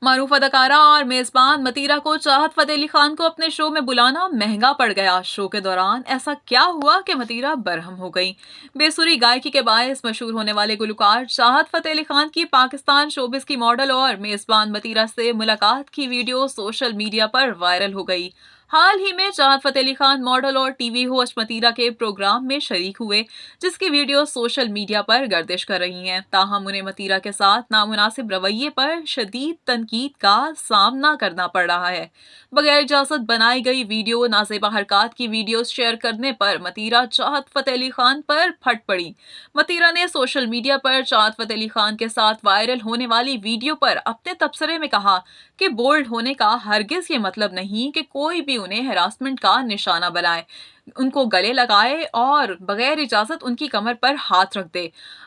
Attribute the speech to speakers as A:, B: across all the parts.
A: मारूफ अदाकारा और मेजबान मतीरा को चाहत फतेह अली खान को अपने शो में बुलाना महंगा पड़ गया। शो के दौरान ऐसा क्या हुआ कि मतीरा बरहम हो गई? बेसुरी गायकी के बायस मशहूर होने वाले गुलकार चाहत फतेह अली खान की पाकिस्तान शोबिस की मॉडल और मेजबान मतीरा से मुलाकात की वीडियो सोशल मीडिया पर वायरल हो गई। हाल ही में चाहत फतेह अली खान मॉडल और टीवी होस्ट मतीरा के प्रोग्राम में शरीक हुए, जिसकी वीडियो सोशल मीडिया पर गर्दिश कर रही हैं। ताहम उन्हें मतीरा के साथ नामुनासिब रवैये पर शदीद तनकीद का सामना करना पड़ रहा है। बगैर इजाजत बनाई गई वीडियो, नाजेबा हरकत की वीडियो शेयर करने पर मतीरा चाहत फतेह अली खान पर फट पड़ी। मतीरा ने सोशल मीडिया पर चाहत फतेह अली खान के साथ वायरल होने वाली वीडियो पर अपने तबसरे में कहा कि बोल्ड होने का हरगिज ये मतलब नहीं कि कोई भी उन्हें हैरासमेंट का निशाना बनाए, उनको गले लगाए और बगैर इजाजत उनकी कमर पर हाथ रख दे।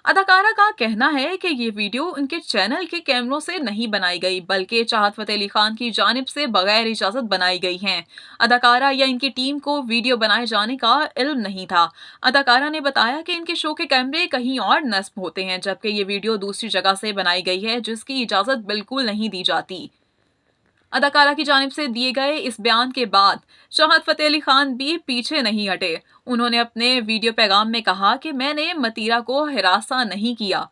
A: अदाकारा का कहना है कि ये वीडियो उनके चैनल के कैमरों से नहीं बनाई गई, बल्कि चाहत फतेह अली खान की जानिब से बगैर इजाजत बनाई गई हैं। अदाकारा या इनकी टीम को वीडियो बनाए जाने का इल्म नहीं था। अदाकारा ने बताया कि इनके शो के कैमरे कहीं और नस्ब होते हैं, जबकि ये वीडियो दूसरी जगह से बनाई गई है, जिसकी इजाजत बिल्कुल नहीं दी जाती। अदाकारा की जानिब से दिए गए इस बयान के बाद चाहत फतेह अली खान भी पीछे नहीं हटे। उन्होंने अपने वीडियो पैगाम में कहा कि मैंने मतीरा को हिरासा नहीं किया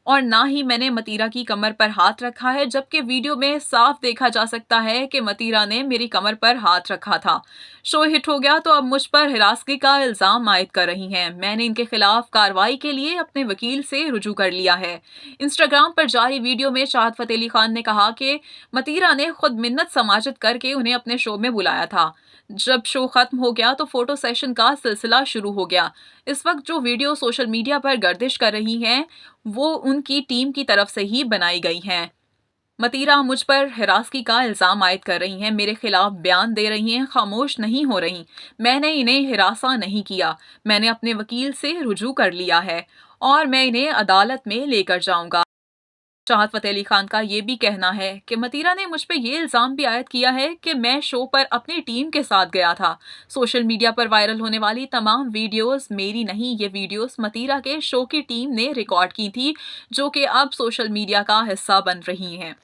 A: और ना ही मैंने मतीरा की कमर पर हाथ रखा है, जबकि वीडियो में साफ देखा जा सकता है कि मतीरा ने मेरी कमर पर हाथ रखा था। शो हिट हो गया तो अब मुझ पर हिरासगी का इल्जाम आयद कर रही हैं। मैंने इनके खिलाफ कार्रवाई के लिए अपने वकील से रुजू कर लिया है। इंस्टाग्राम पर जारी वीडियो में चाहत फतेह अली खान ने कहा कि मतीरा ने खुद मिन्नत समाजत करके उन्हें अपने शो में बुलाया था। जब शो खत्म हो गया तो फोटो सेशन का सिलसिला शुरू हो गया। इस वक्त जो वीडियो सोशल मीडिया पर गर्दिश कर रही हैं, वो उनकी टीम की तरफ से ही बनाई गई हैं। मतीरा मुझ पर हिरासगी का इल्जाम आयद कर रही हैं, मेरे खिलाफ बयान दे रही हैं, खामोश नहीं हो रही। मैंने इन्हें हिरासा नहीं किया। मैंने अपने वकील से रुजू कर लिया है और मैं इन्हें अदालत में लेकर जाऊंगा। चाहत फतेह अली खान का ये भी कहना है कि मतीरा ने मुझ पे ये इल्ज़ाम भी आयद किया है कि मैं शो पर अपनी टीम के साथ गया था। सोशल मीडिया पर वायरल होने वाली तमाम वीडियोस मेरी नहीं, ये वीडियोस मतीरा के शो की टीम ने रिकॉर्ड की थी, जो कि अब सोशल मीडिया का हिस्सा बन रही हैं।